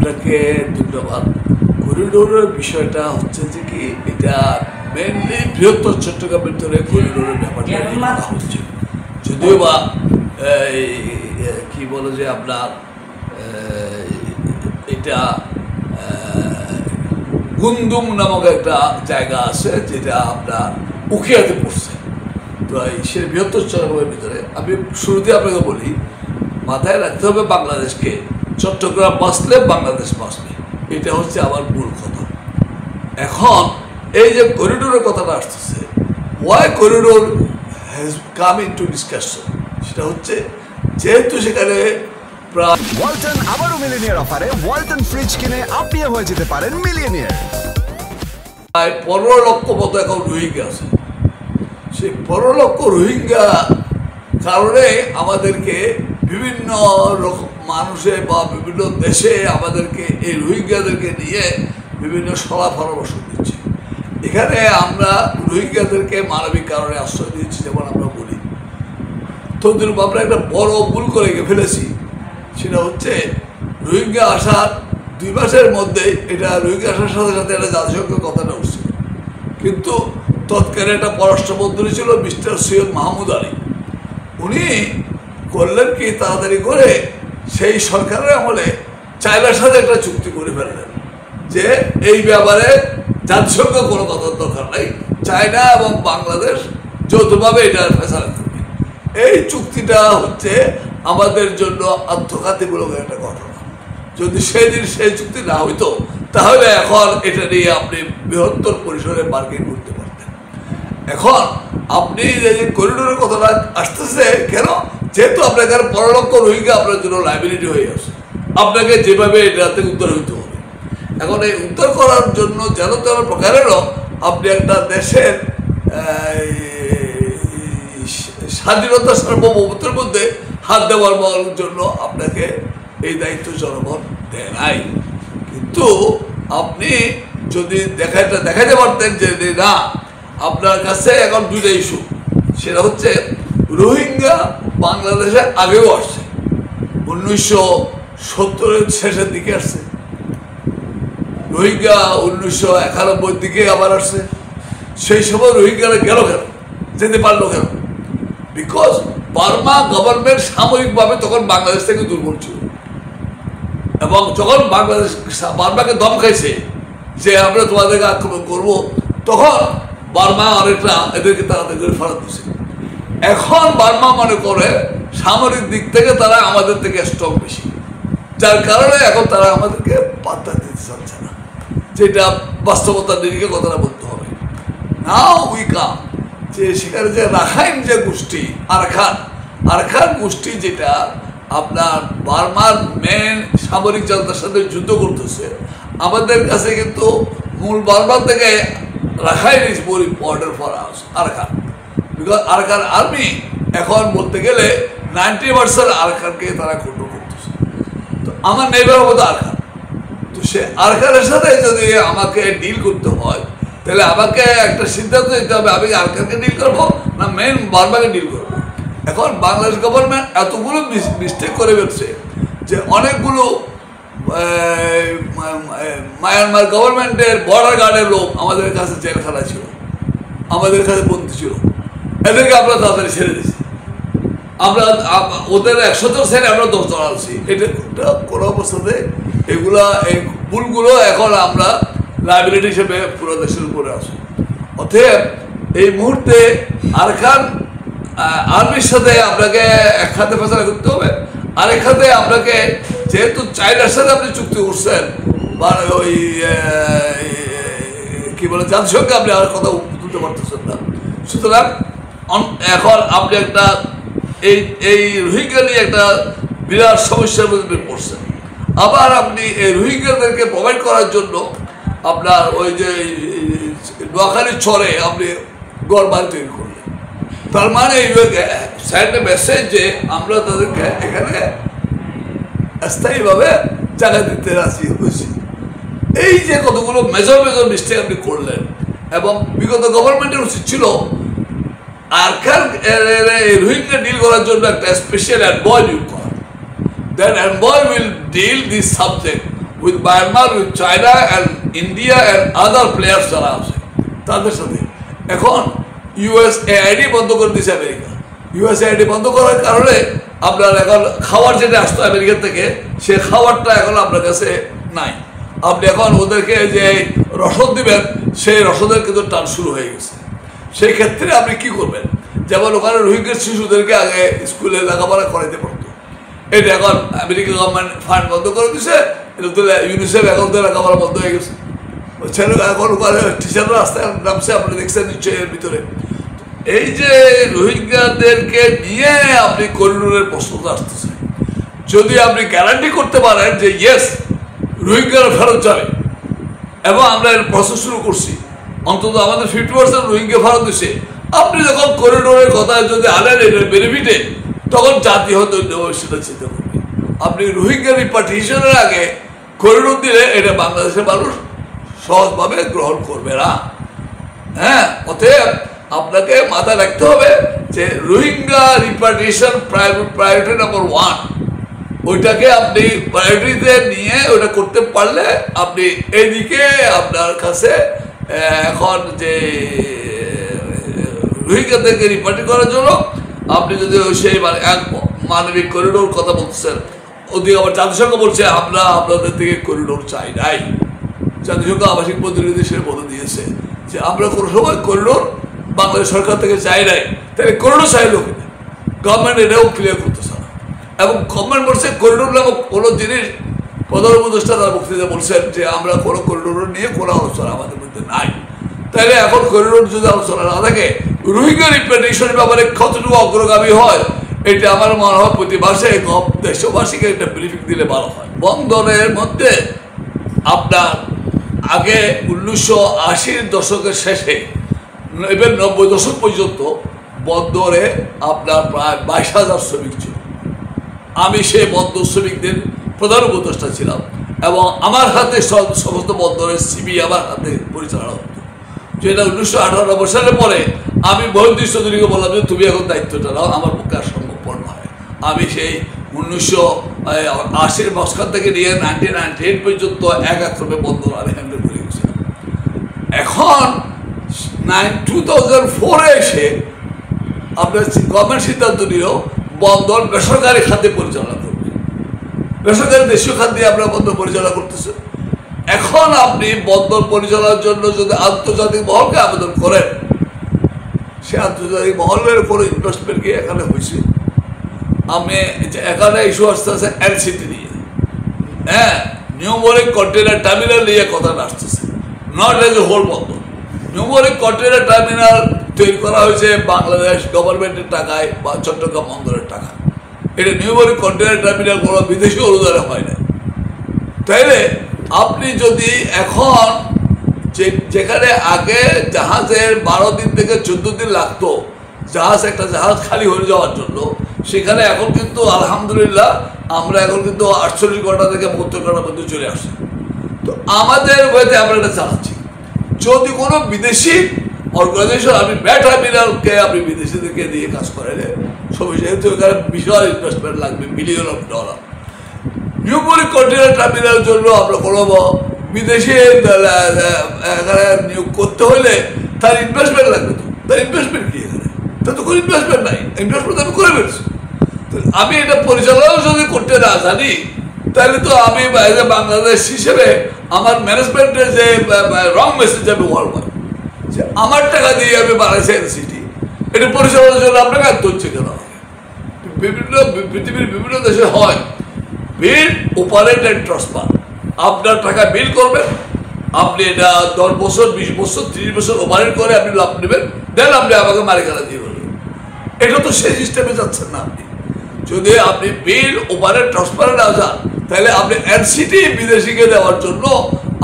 আপনাকে ধন্যবাদ। করিডোরের বিষয়টা হচ্ছে যে কি, এটা মেনলি বৃহত্তর চট্টগ্রামের ভিতরে করিডোরের ব্যাপারটা নিয়ে কথা হচ্ছে। যদিও বা কি বলে যে আপনার এটা গুন্দুম নামক একটা জায়গা আছে যেটা আপনার উখিয়াতে পড়ছে। তো সে বৃহত্তর চট্টগ্রামের ভিতরে আমি শুরুতে আপনাকে বলি, মাথায় রাখতে হবে বাংলাদেশকে, চট্টগ্রাম বাঁচলে বাংলাদেশ বাঁচবে, এটা হচ্ছে আমার মূল কথা। এখন এই যে করিডোরের কথাটা আসতেছে, why corridor has come into discussion, সেটা হচ্ছে যেহেতু সেখানে ওয়ালটন আবারও মিলিয়নিয়ার অফারে ওয়ালটন ফ্রিজ কিনে আপনিও হয়ে যেতে পারেন মিলিয়নিয়ার। প্রায় 15 লক্ষ মতো এখন রোহিঙ্গা আছে। সেই 15 লক্ষ রোহিঙ্গা কারণে আমাদেরকে বিভিন্ন রকম মানুষে বা বিভিন্ন দেশে আমাদেরকে এই রোহিঙ্গাদেরকে নিয়ে বিভিন্ন সলা পরামর্শ দিচ্ছে। এখানে আমরা রোহিঙ্গাদেরকে মানবিক কারণে আশ্রয় দিয়েছি, যেমন আমরা বলি। তদ্রুপ আমরা একটা বড় ভুল করে ফেলেছি, সেটা হচ্ছে রোহিঙ্গা আসার 2 মাসের মধ্যে এটা রোহিঙ্গা আসার সাথে সাথে একটা জাতিসংঘের কথাটা উঠছিল, কিন্তু তৎকালে একটা পররাষ্ট্রমন্ত্রী ছিল মিস্টার সৈয়দ মাহমুদ আলী। উনি করলেন কি, তাড়াতাড়ি করে সেই সরকারের আমলে চায়নার সাথে একটা চুক্তি করে ফেললেন যে এই ব্যাপারে জাতিসংঘ কোনো কথার দরকার নাই, চায়না এবং বাংলাদেশ যৌথভাবে এটা ফেসলা করবে। এই চুক্তিটা হচ্ছে আমাদের জন্য আত্মঘাতীমূলক একটা ঘটনা। যদি সেদিন সেই চুক্তি না হইতো তাহলে এখন এটা নিয়ে আপনি বৃহত্তর পরিসরে মার্কেট করতে পারতেন। এখন আপনি যে করিডোরের কথাটা আসতেছে কেন, যেহেতু আপনার 15 লক্ষ রোহিঙ্গা আপনার জন্য লাইবিলিটি হয়ে আছে, আপনাকে যেভাবে এটাতে উদ্ধার হইতে হবে। এখন এই উদ্ধার করার জন্য যেন তেন প্রকারেরও আপনি একটা দেশের স্বাধীনতা সার্বভৌমত্বের মধ্যে হাত দেওয়ার জন্য আপনাকে এই দায়িত্ব জনগণ দেয় নাই। কিন্তু আপনি যদি দেখাতে পারতেন যে না, আপনার কাছে এখন 2টা ইস্যু, সেটা হচ্ছে রোহিঙ্গা বাংলাদেশে আগেও আসছে, 1970-এর শেষের দিকে আসছে, রোহিঙ্গা 1991-র দিকে আবার আসছে। সেই সময় রোহিঙ্গারা গেল কেন, যেতে পারলো কেন? বিকজ বার্মা গভর্নমেন্ট সাময়িকভাবে তখন বাংলাদেশ থেকে দুর্বল ছিল, এবং যখন বাংলাদেশ বার্মাকে দম খাইছে যে আমরা তোমাদেরকে আক্রমণ করবো, তখন বার্মা অনেকটা এদেরকে তাড়াতাড়ি করে ফেরত দিচ্ছে। এখন বার্মা মনে করে সামরিক দিক থেকে তারা আমাদের থেকে স্ট্রং বেশি, যার কারণে এখন তারা আমাদেরকে পাত্তা দিতে চাচ্ছে না, যেটা বাস্তবতার নিরিখে কথাটা বলতে হবে। নাও উই কাম যে সেখানে যে রাখাইন যে গোষ্ঠী আরখান গোষ্ঠী, যেটা আপনার বার্মার মেন সামরিক জনতার সাথে যুদ্ধ করতেছে, আমাদের কাছে কিন্তু মূল বার্মা থেকে Rakhine is more important for us Arakan, because Arakan army এখন বলতে গেলে 90% আরখানকে তারা কন্ট্রোল করতেছে। তো আমার নেইবার হবে তো আরখান, তো সে আরখানের সাথে যদি আমাকে ডিল করতে হয় তাহলে আমাকে একটা সিদ্ধান্ত নিতে হবে, আমি আরখানকে ডিল করবো না মেন বার্মাকে ডিল করবো। এখন বাংলাদেশ গভর্নমেন্ট এতগুলো মিস্টেক করে ফেলছে যে অনেকগুলো মায়ানমার গভর্নমেন্টের বর্ডার গার্ডের লোক আমাদের কাছে জেলখানা ছিল, আমাদের কাছে বন্দী ছিল, এদেরকে আমরা তাড়াতাড়ি ছেড়ে দিয়েছি। আমরা ওদের 100 ছেড়ে আমরা 10 জন আনছি। এটা কোনো অবস্থাতে এগুলা এই ভুলগুলো এখন আমরা লাইবিলিটি হিসেবে পুরো দেশের উপরে আসে। অতএব এই মুহূর্তে আরখান আর্মির সাথে আপনাকে এক খাতে ফেসলা করতে হবে, আরেক খাতে আপনাকে যেহেতু চায়নার সাথে আপনি চুক্তি করছেন বা ওই কি বলে জাতিসংঘে আপনি আর কথা তুলতে পারতেছেন না, সুতরাং এখন আপনি একটা এই রোহিঙ্গা নিয়ে একটা বিরাট সমস্যার মধ্যে পড়ছেন। আবার আপনি এই রোহিঙ্গাদেরকে প্রোভাইড করার জন্য আপনার ওই যে নোয়াখালীর চরে আপনি গড় বাড়ি তৈরি করলেন, তার মানে এই স্যান্ড মেসেজ যে আমরা তাদেরকে এখানে স্থায়ীভাবে জায়গা দিতে রাজি হয়েছি। এই যে কতগুলো মেজর মিস্টেক আপনি করলেন, এবং বিগত গভর্নমেন্টের উচিত ছিল আরখান রোহিঙ্গা ডিল করার জন্য একটা স্পেশাল এনভয় নিয়োগ করা। That envoy will deal this subject with Myanmar, with China and India and other players যারা আছে তাদের সাথে। এখন ইউএসএআইডি বন্ধ করে দিয়েছে আমেরিকা। ইউএসএআইডি বন্ধ করার কারণে আপনার এখন খাবার যেটা আসতো আমেরিকা থেকে, সে খাবারটা এখন আপনার কাছে নাই। আপনি এখন ওদেরকে যে রসদ দিবেন, সেই রসদের কিন্তু টান শুরু হয়ে গেছে। সেই ক্ষেত্রে আপনি কি করবেন? যেমন ওখানে রোহিঙ্গা শিশুদেরকে আগে স্কুলে লেখাপড়া করাইতে পারতো, এটা এখন আমেরিকা গভর্নমেন্ট ফান্ড বন্ধ করে দিচ্ছে। ইউনিসেফ এখন তো লেখাপড়া বন্ধ হয়ে গেছে। এখন ওখানে টিচাররা রাস্তায় নামছে, আপনি দেখছেন নিশ্চয়ই এর ভিতরে। এই যে রোহিঙ্গাদেরকে নিয়ে আপনি করিডোরের প্রশ্নটা আসতেছে, যদি আপনি গ্যারান্টি করতে পারেন যে ইয়েস রোহিঙ্গারা ফেরত যাবে, এবং আমরা এর প্রসেস শুরু করছি, অন্তত আমাদের 50% রোহিঙ্গা ফেরত দিচ্ছে, আপনি যখন করিডোরের কথা যদি আনেন এটার বেনিফিটে, তখন জাতি হয়তো সেটা চিন্তা করবে। আপনি রোহিঙ্গা রিপার্টিশনের আগে করিডোর দিলে এটা বাংলাদেশের মানুষ সহজভাবে গ্রহণ করবে না। হ্যাঁ, অতএব আপনাকে মাথায় রাখতে হবে যে রোহিঙ্গা রিপার্টিশন প্রায়োরিটি নাম্বার 1, ওইটাকে আপনি প্রায়োরিটিতে নিয়ে ওটা করতে পারলে আপনি এইদিকে আপনার কাছে এখন যে রোহিঙ্গাদেরকে রিপার্টি করার জন্য আপনি যদি সেই এক মানবিক করিডোর কথা বলতেছেন, ওদিকে আবার জাতিসংঘ বলছে আমরা আপনাদের থেকে করিডোর চাই নাই। জাতিসংঘ আবাসিক প্রতিনিধি সে বলে দিয়েছে যে আমরা কোনো সময় করিডোর বাংলাদেশ সরকার থেকে চাই নাই, তাহলে করিডোর চাইলো কিনা গভর্নমেন্ট এটাও ক্লিয়ার করতেছে না। এবং গভর্নমেন্ট বলছে করিডোর নামক কোনো জিনিস, প্রধান উপদেষ্টা তার বক্তৃতা বলছেন যে আমরা কোনো করিডোর নিয়ে কোনো আলোচনা আমাদের মধ্যে নাই। তাইলে এখন করিডোর যদি আলোচনা না থাকে, রোহিঙ্গা রিপার্টিশনের ব্যাপারে কতটুকু অগ্রগামী হয়, এটা আমার মনে হয় প্রতি মাসে দেশবাসীকে একটা ব্রিফিং দিলে ভালো হয়। বন্দরের মধ্যে আপনার আগে 1980-র দশকের শেষে এবার 90 দশক পর্যন্ত বন্দরে আপনার প্রায় 22,000 শ্রমিক ছিল। আমি সেই বন্দর শ্রমিকদের প্রধান উপদেষ্টা ছিলাম, এবং আমার হাতে সমস্ত বন্দরের সিবি আমার হাতে পরিচালনা হতো। যেটা 1998 সালের পরে আমি মহিউদ্দিন চৌধুরীকে বললাম যে তুমি এখন দায়িত্বটা নাও, আমার পক্ষে আর সম্ভবপর নয়। আমি সেই 1980-র মাঝখান থেকে নিয়ে 1998 পর্যন্ত এক ক্রমে বন্দর আমি হ্যান্ডেল করে গেছিলাম। এখন 2004-এ এসে আপনার গভর্নমেন্ট সিদ্ধান্ত নিল বন্দর বেসরকারি খাতে পরিচালনা করবে। বেসরকারি দেশীয় খাত দিয়ে আপনার বন্দর পরিচালনা করতেছে। এখন আপনি বন্দর পরিচালনার জন্য যদি আন্তর্জাতিক মহলকে আবেদন করেন, সে আন্তর্জাতিক মহলের কোনো ইনভেস্টমেন্ট কি এখানে হয়েছে? আমি এখানে ইস্যু আসতেছে এলসিটি নিয়ে, হ্যাঁ, নিউমরিক কন্টেনার টার্মিনাল নিয়ে কথা আসতেছে, নট এজ এ হোল বন্দর। নিউমরিক কন্টেনার টার্মিনাল তৈরি করা হয়েছে বাংলাদেশ গভর্নমেন্টের টাকায় বা চট্টগ্রাম বন্দরের টাকায়। এটা নিউমরিক কন্টেনার টার্মিনাল কোনো বিদেশি অনুদানে হয় না। তাইলে আপনি যদি এখন যেখানে আগে জাহাজের 12 দিন থেকে 14 দিন লাগতো একটা জাহাজ খালি হয়ে যাওয়ার জন্য, সেখানে এখন কিন্তু আলহামদুলিল্লাহ আমরা এখন কিন্তু 48 ঘন্টা থেকে 72 ঘন্টার মধ্যে চলে আসি। তো আমাদের ওয়েতে আমরা এটা চালাচ্ছি। যদি কোনো বিদেশি অর্গানাইজেশন, আপনি টার্মিনালকে আপনি বিদেশিদেরকে দিয়ে কাজ করেন, যেহেতু এখানে বিশাল ইনভেস্টমেন্ট লাগবে, $1 বিলিয়ন। নিউমরিক কন্টেনার টার্মিনালের জন্য আমরা কোনো বিদেশি এখানে নিয়োগ করতে হলে তার ইনভেস্টমেন্ট লাগবে। তো তার ইনভেস্টমেন্ট কি এখানে? তার তো কোনো ইনভেস্টমেন্ট নাই। ইনভেস্টমেন্ট আমি করে ফেলছি। আমি এটা পরিচালনা যদি করতে না জানি, তাহলে তো আমি বাংলাদেশ হিসেবে আমার ম্যানেজমেন্টের যে রং মেসেজ যাবে ওয়ার্ল্ড, যে আমার টাকা দিয়ে আমি বানাইছি এনসিটি, এটা পরিচালনার জন্য আপনাকে আর ধরছে কেন? পৃথিবীর বিভিন্ন দেশে হয় বিল অপারেট অ্যান্ড ট্রান্সফার। আপনার টাকা বিল করবেন, আপনি এটা 10 বছর 20 বছর 30 বছর অপারেট করে আপনি লাভ নেবেন, দেন আপনি আমাকে মালিকানা দিয়ে বলবেন। এটা তো সেই সিস্টেমে যাচ্ছেন না। আপনি যদি আপনি বিল অপারেট ট্রান্সফারে না যান, তাহলে আপনি এনসিটি বিদেশিকে দেওয়ার জন্য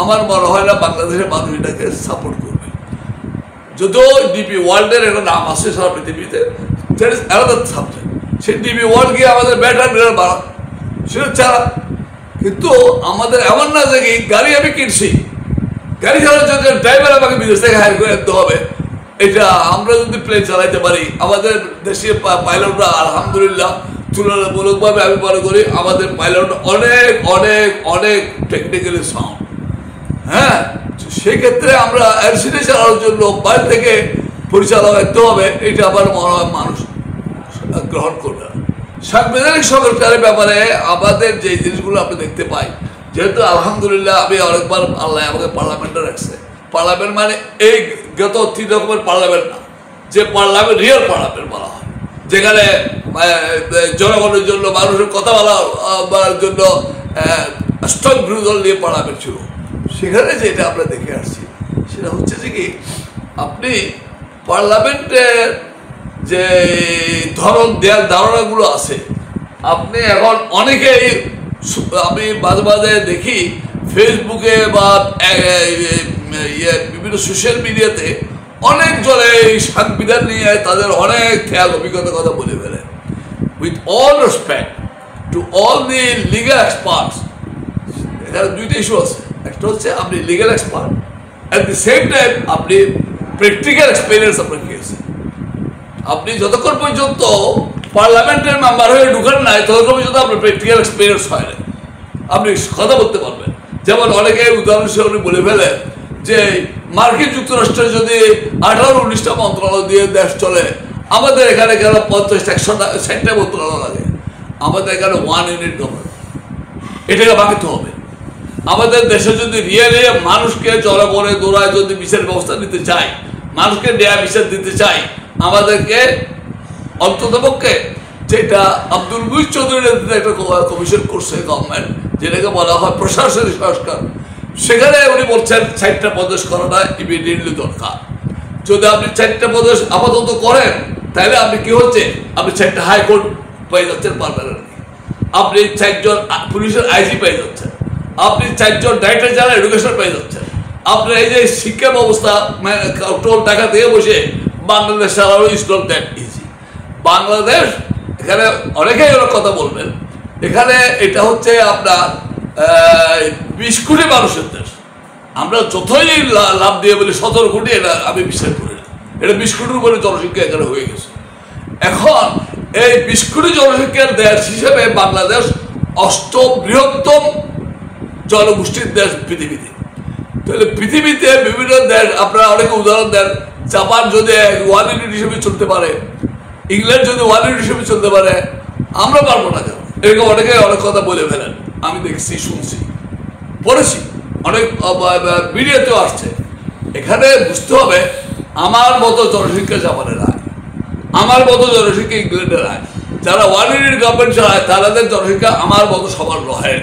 আমার মনে হয় না বাংলাদেশের মানুষ এটাকে সাপোর্ট করবে। যদিও ডিপি ওয়ার্ল্ডের একটা নাম আছে সারা পৃথিবীতে, দ্যাট ইজ অ্যানাদার সাবজেক্ট। সেই ডিপি ওয়ার্ল্ড গিয়ে আমাদের ব্যাটার বাড়া, সেটা চালা। কিন্তু আমাদের এমন না যে গাড়ি আমি কিনছি, গাড়ি চালানোর জন্য ড্রাইভার আমাকে বিদেশ থেকে হায়ার করে আনতে হবে। এটা আমরা যদি প্লেন চালাইতে পারি, আমাদের দেশীয় পাইলটরা আলহামদুলিল্লাহ তুলনামূলকভাবে আমি মনে করি আমাদের পাইলট অনেক অনেক অনেক টেকনিক্যালি সাউন্ড। হ্যাঁ, সেক্ষেত্রে আমরা অ্যাক্সিডেন্ট চালানোর জন্য বাইরে থেকে পরিচালনা করতে হবে, এটা আবার মনে হয় মানুষ গ্রহণ করবে না। সাংবিধানিক সংস্কারের ব্যাপারে আমাদের যে জিনিসগুলো আপনি দেখতে পাই, যেহেতু আলহামদুলিল্লাহ আমি অনেকবার আল্লাহ আমাকে পার্লামেন্টে রাখছে। পার্লামেন্ট মানে এই গত 3 রকমের পার্লামেন্ট না, যে পার্লামেন্ট রিয়েল পার্লামেন্ট বলা হয়, যেখানে জনগণের জন্য মানুষের কথা বলার জন্য স্ট্রং বিরোধী দল নিয়ে পার্লামেন্ট ছিল। সেখানে যেটা আমরা দেখে আসছি সেটা হচ্ছে যে কি, আপনি পার্লামেন্টের যে ধারণাগুলো আছে, আপনি এখন অনেকেই, আমি মাঝে মাঝে দেখি ফেসবুকে বা বিভিন্ন সোশ্যাল মিডিয়াতে অনেক জনে এই সংবিধান নিয়ে তাদের অনেক খেয়াল অভিজ্ঞতার কথা বলে ফেলে। With all respect to all the legal experts, এখানে 2টা ইস্যু আছে। একটা হচ্ছে আপনি legal expert, at the same time আপনি প্র্যাকটিক্যাল এক্সপিরিয়েন্স আপনার কি আছে। আপনি যতক্ষণ পর্যন্ত পার্লামেন্টের মেম্বার হয়ে ঢুকেন নাই, ততক্ষণ পর্যন্ত আপনার প্র্যাকটিক্যাল এক্সপিরিয়েন্স হয় না, আপনি কথা বলতে পারবেন। যেমন অনেকে উদাহরণ হিসেবে বলে ফেলে যে মার্কিন যুক্তরাষ্ট্রে যদি 18-19টা মন্ত্রণালয় দিয়ে দেশ চলে, আমাদের এখানে কেন 50-100টা মন্ত্রণালয় লাগে। আমাদের এখানে 1 ইউনিট গভর্নমেন্ট, এটাকে বাঁকাতে হবে। আমাদের দেশে যদি রিয়েলি মানুষকে জনগণে দৌড়ায় যদি বিচার ব্যবস্থা নিতে চাই, মানুষকে ন্যায় বিচার দিতে চাই, আমাদেরকে অন্ততপক্ষে যেটা আব্দুল মুহিত চৌধুরীর নেতৃত্বে একটা কমিশন করছে গভর্নমেন্ট, যেটাকে বলা হয় প্রশাসনিক সংস্কার, সেখানে উনি বলছেন 4টা প্রদেশ করাটা ইমিডিয়েটলি দরকার। যদি আপনি 4টা প্রদেশ আপাতত করেন, তাহলে আপনি কি হচ্ছে, আপনি 4টা হাইকোর্ট পেয়ে যাচ্ছেন পারমানেন্ট, আপনি 4 জন পুলিশের আইজি পেয়ে যাচ্ছেন, আপনি 4 জন ডাইরেক্টর জেনারেল এডুকেশন পেয়ে যাচ্ছেন। আপনার এই যে শিক্ষা ব্যবস্থা টোল টাকা দিয়ে বসে বাংলাদেশ চালানো is not that easy. Bangladesh, এখানে অনেকেই ওরা কথা বলবেন, এখানে এটা হচ্ছে আপনার 20 কোটি মানুষের দেশ। আমরা যতই লাভ দিয়ে বলি 17 কোটি, এটা আমি বিশ্বাস করি না। এটা 20 কোটির উপরে জনসংখ্যা এখানে হয়ে গেছে। এখন এই 20 কোটি জনসংখ্যার দেশ হিসেবে বাংলাদেষ 8ম বৃহত্তম জনগোষ্ঠীর দেশ পৃথিবীতে। তাহলে পৃথিবীতে বিভিন্ন দেশ, আপনারা অনেকে উদাহরণ দেন, জাপান যদি 1 ইউনিট হিসেবে চলতে পারে, ইংল্যান্ড যদি 1 ইউনিট হিসেবে চলতে পারে, আমরা পারবো না কেন? এরকম অনেকে অনেক কথা বলে ফেলেন, আমি দেখছি, শুনছি, পড়েছি, অনেক মিডিয়াতেও আসছে। এখানে বুঝতে হবে, আমার মতো জনসংখ্যা জাপানের আয়, আমার মতো জনসংখ্যা ইংল্যান্ডের আয়, যারা 1 ইউনিট গভর্নমেন্ট চালায় তাদের জনসংখ্যা আমার মতো সবার নয়।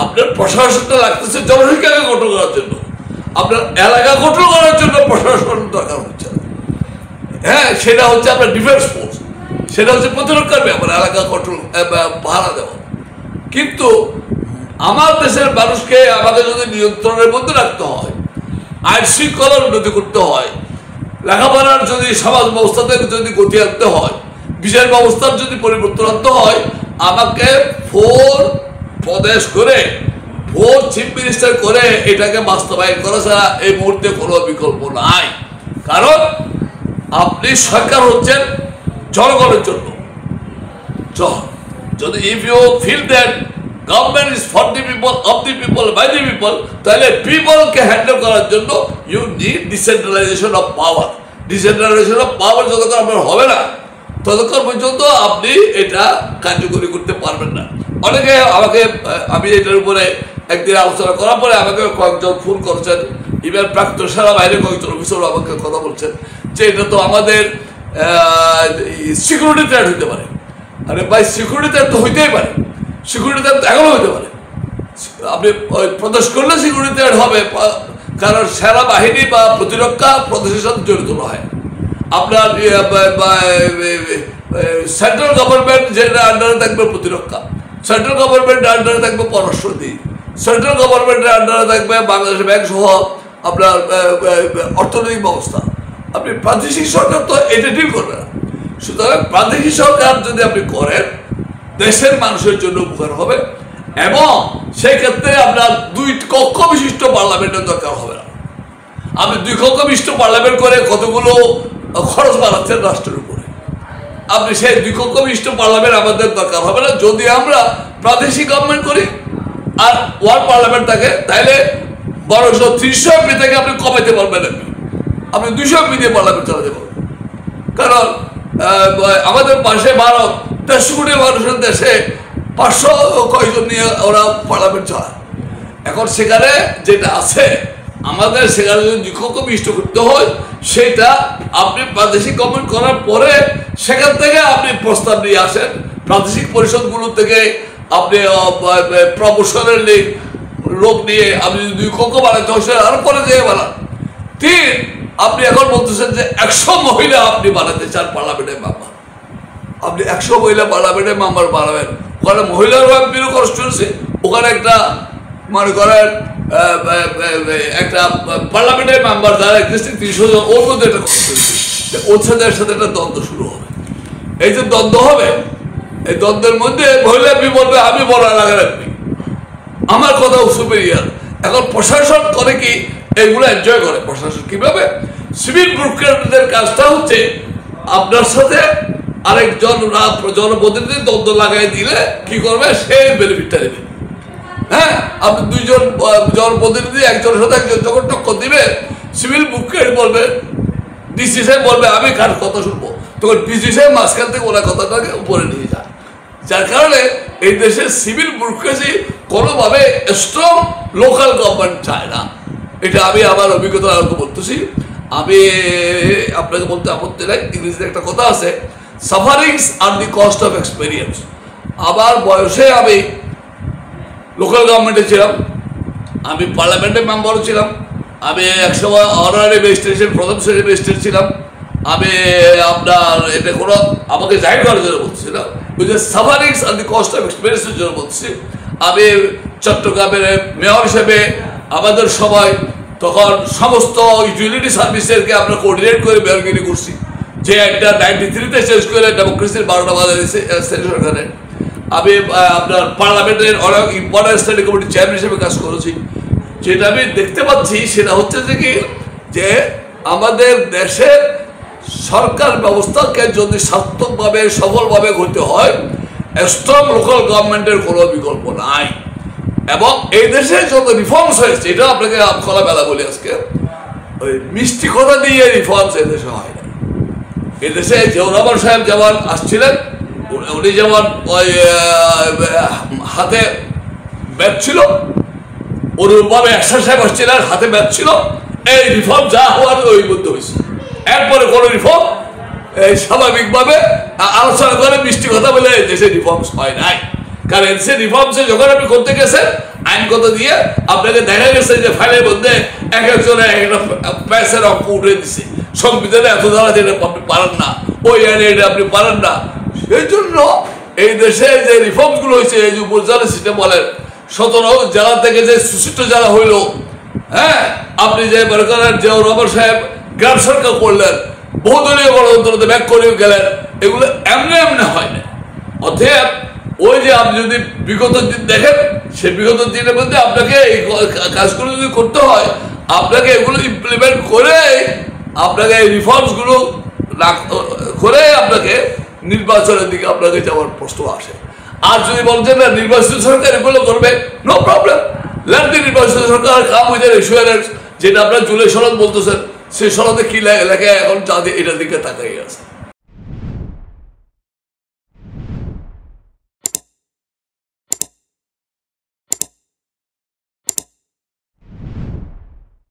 আপনার প্রশাসনটা লাগতেছে জনসংখ্যাকে কন্ট্রোল করার জন্য, আপনার এলাকা কন্ট্রোল করার জন্য প্রশাসন দরকার হচ্ছে। হ্যাঁ, সেটা হচ্ছে আপনার ডিফেন্স ফোর্স, সেটা হচ্ছে প্রতিরক্ষার ব্যাপার, এলাকা কন্ট্রোল পাহারা দেওয়া। কিন্তু আমার দেশের মানুষকে আমাদের যদি নিয়ন্ত্রণের মধ্যে রাখতে হয়, আইন শৃঙ্খলার উন্নতি করতে হয়, লেখাপড়ার যদি সমাজ ব্যবস্থাতে যদি গতি আনতে হয়, বিচার ব্যবস্থার যদি পরিবর্তন আনতে হয়, আমাকে 4 প্রদেশ করে 4 চিফ মিনিস্টার করে এটাকে বাস্তবায়ন করা ছাড়া এই মুহূর্তে কোনো বিকল্প নাই। কারণ আপনি সরকার হচ্ছেন জনগণের জন্য। যদি if you feel that government is for the people, of the people, by the people, তাহলে পিপলকে হ্যান্ডেল করার জন্য you need decentralisation of power. Decentralisation of power যতক্ষণ আপনার হবে না, ততক্ষণ পর্যন্ত আপনি এটা কার্যকরী করতে পারবেন না। অনেকে আমাকে, আমি এটার উপরে একদিন আলোচনা করার পরে আমাকে কয়েকজন ফোন করেছেন, ইভেন প্রাক্তন সেনাবাহিনীর কয়েকজন অফিসারও আমাকে কথা বলছেন যে এটা তো আমাদের সিকিউরিটি থ্রেট হইতে পারে। আরে ভাই, সিকিউরিটি থ্রেট তো হইতেই পারে, সিকিউরিটি থ্রেট এখনো হইতে পারে। আপনি প্রদেশ করলে সিকিউরিটি থ্রেট হবে, কারণ সেনাবাহিনী বা প্রতিরক্ষা প্রদেশের সাথে জড়িত নয়। আপনার সেন্ট্রাল গভর্নমেন্ট যেটা আন্ডারে থাকবে প্রতিরক্ষা, সেন্ট্রাল গভর্নমেন্টের আন্ডারে থাকবে পররাষ্ট্রনীতি, সেন্ট্রাল গভর্নমেন্টের আন্ডারে থাকবে বাংলাদেশ ব্যাংক সহ আপনার অর্থনৈতিক ব্যবস্থা। আপনি প্রাদেশিক সরকার তো এটা ডিল করবে না। সুতরাং প্রাদেশিক সরকার যদি আপনি করেন, দেশের মানুষের জন্য উপকার হবে, এবং সেই ক্ষেত্রে আপনার 2 কক্ষ বিশিষ্ট পার্লামেন্টের দরকার হবে না। আপনি 2 কক্ষ বিশিষ্ট পার্লামেন্ট করে কতগুলো খরচ বাড়াচ্ছেন রাষ্ট্রের উপরে। আপনি সেই দুই কক্ষ বিশিষ্ট পার্লামেন্ট আমাদের দরকার হবে না যদি আমরা প্রাদেশিক গভর্নমেন্ট করি আর ওয়ার্ল্ড পার্লামেন্ট থাকে, তাহলে 300 এমপি থেকে আপনি কমাইতে পারবেন, আপনি 200 এমপি দিয়ে পার্লামেন্ট চালাতে পারবেন। কারণ আমাদের পাশে ভারত 150 কোটি মানুষের দেশে 500 কয়জন নিয়ে ওরা পার্লামেন্ট চালায়। এখন সেখানে যেটা আছে আমাদের সেখানে যদি দুঃখ বিষ্ট করতে হয় সেটা আপনি প্রাদেশিক গভর্নমেন্ট করার পরে সেখান থেকে আপনি প্রস্তাব নিয়ে আসেন, প্রাদেশিক পরিষদগুলো থেকে আপনি প্রমোশনের লোক নিয়ে আপনি যদি 2 কক্ষ বানাতে হয় আর পরে যেয়ে বানান। 3, আপনি এখন বলতেছেন যে 100 মহিলা আপনি বানাতে চান পার্লামেন্টের মেম্বার, আপনি 100 মহিলা পার্লামেন্টের মেম্বার বানাবেন। ওখানে মহিলার এমপিরও কনস্টিটিউয়েন্সি, ওখানে একটা মনে করেন একটা পার্লামেন্টের মেম্বার যারা এক্সিস্টিং 300 জন, ওর মধ্যে একটা কনস্টিটিউয়েন্সি, ওদের সাথে একটা দ্বন্দ্ব শুরু হবে। এই যে দ্বন্দ্ব হবে, এই দ্বন্দ্বের মধ্যে মহিলা এমপি বলবে আমি বড় এলাকার এমপি, আমার কথাও সুপেরিয়ার। এখন প্রশাসন করে কি এগুলো এনজয় করে। প্রশাসন কিভাবে, সিভিল ব্যুরোক্রেটদের কাজটা হচ্ছে আপনার সাথে আরেকজন জনপ্রতিনিধি দ্বন্দ্ব লাগাই দিলে কি করবে, সে বেনিফিটটা নেবে। হ্যাঁ, আপনি 2 জন জনপ্রতিনিধি একজনের সাথে একজন যখন টক্কর দিবে, সিভিল ব্যুরোক্রেট বলবে, ডিসি সাহেব বলবে আমি কার কথা শুনবো, তখন ডিসি সাহেব মাঝখান থেকে ওরা কথাটাকে উপরে নিয়ে যায়। যার কারণে এই দেশের সিভিল ব্যুরোক্রেসি কোনোভাবে স্ট্রং লোকাল গভর্নমেন্ট চায় না। এটা আমি আমার অভিজ্ঞতা আরম্ভ বলতেছি। আমি আপনাকে বলতে আপত্তি নাই, ইংরেজিতে একটা কথা আছে, sufferings are the cost of experience. আমার বয়সে আমি লোকাল গভর্নমেন্টে ছিলাম, আমি পার্লামেন্টের মেম্বারও ছিলাম, আমি একসময় অনারারি ম্যাজিস্ট্রেটের প্রথম শ্রেণীর ম্যাজিস্ট্রেট ছিলাম। আমি আপনার এটা কোনো আমাকে জাহির করার জন্য বলছি না, ওই যে sufferings are the cost of এক্সপেরিয়েন্সের জন্য বলছি। আমি চট্টগ্রামের মেয়র হিসেবে আমাদের সময় তখন সমস্ত ইউটিলিটি সার্ভিসেরকে আমরা কোঅর্ডিনেট করে মেয়রগিরি করছি, যে একটা 93-তে চেঞ্জ করে ডেমোক্রেসির 12টা বাজারে সরকারের। আমি আপনার পার্লামেন্টের অনেক ইম্পর্টেন্ট স্ট্যান্ডিং কমিটির চেয়ারম্যান হিসেবে কাজ করেছি। যেটা আমি দেখতে পাচ্ছি সেটা হচ্ছে যে কি, যে আমাদের দেশের সরকার ব্যবস্থাকে যদি সার্থকভাবে সফলভাবে করতে হয়, স্ট্রং লোকাল গভর্নমেন্টের কোনো বিকল্প নাই। এবং এই দেশে যত রিফর্মস হয়েছে, এটা আপনাকে খোলামেলা বলি আজকে, ওই মিষ্টি কথা দিয়ে রিফর্মস এদেশে হয় না। এদেশে জিয়াউর রহমান সাহেব যেমন আসছিলেন, উনি যেমন ওই হাতে ব্যাট ছিল, অনুরূপভাবে একসার সাহেব আসছিলেন হাতে ব্যাট ছিল, এই রিফর্ম যা হওয়ার ওই মধ্যে হয়েছে। এরপরে কোনো রিফর্ম এই স্বাভাবিকভাবে আলোচনা করে মিষ্টি কথা বলে এই দেশে রিফর্মস হয় নাই। কারণ সে রিফর্মসে যখন আপনি করতে গেছেন আইনগত দিয়ে, আপনাকে দেখা গেছে যে ফাইলের মধ্যে এক একজনে একটা প্যাসের অঙ্ক উঠে দিচ্ছে, সংবিধানে এত ধারা যেটা আপনি পারেন না, ওই আইনে এটা আপনি পারেন না। সেই জন্য এই দেশে যে রিফর্মসগুলো হয়েছে, এই যে উপজেলা সিস্টেম বলেন, 17 জেলা থেকে যে সুশিষ্ট জেলা হইল, হ্যাঁ, আপনি যে মনে করেন জিয়াউর রহমান সাহেব গ্রাম সরকার করলেন, বহুদলীয় গণতন্ত্রতে ব্যাক করেও গেলেন, এগুলো এমনি এমনি হয় না। অতএব ওই যে আপনি যদি বিগত দিন দেখেন, সে বিগত দিনের মধ্যে আপনাকে এই কাজগুলো যদি করতে হয়, আপনাকে এগুলো ইমপ্লিমেন্ট করে আপনাকে এই রিফর্মসগুলো করে আপনাকে নির্বাচনের দিকে আপনাকে যাওয়ার প্রশ্ন আসে। আর যদি বলছেন না নির্বাচিত সরকার এগুলো করবে, নো প্রবলেম, লেট দি নির্বাচিত সরকার কাম উইথ দ্য এসুরেন্স, যেটা আপনার জুলাই সনদ বলতেছেন, সেই সনদে কি লেখা এখন চাঁদে এটার দিকে তাকাই আছে।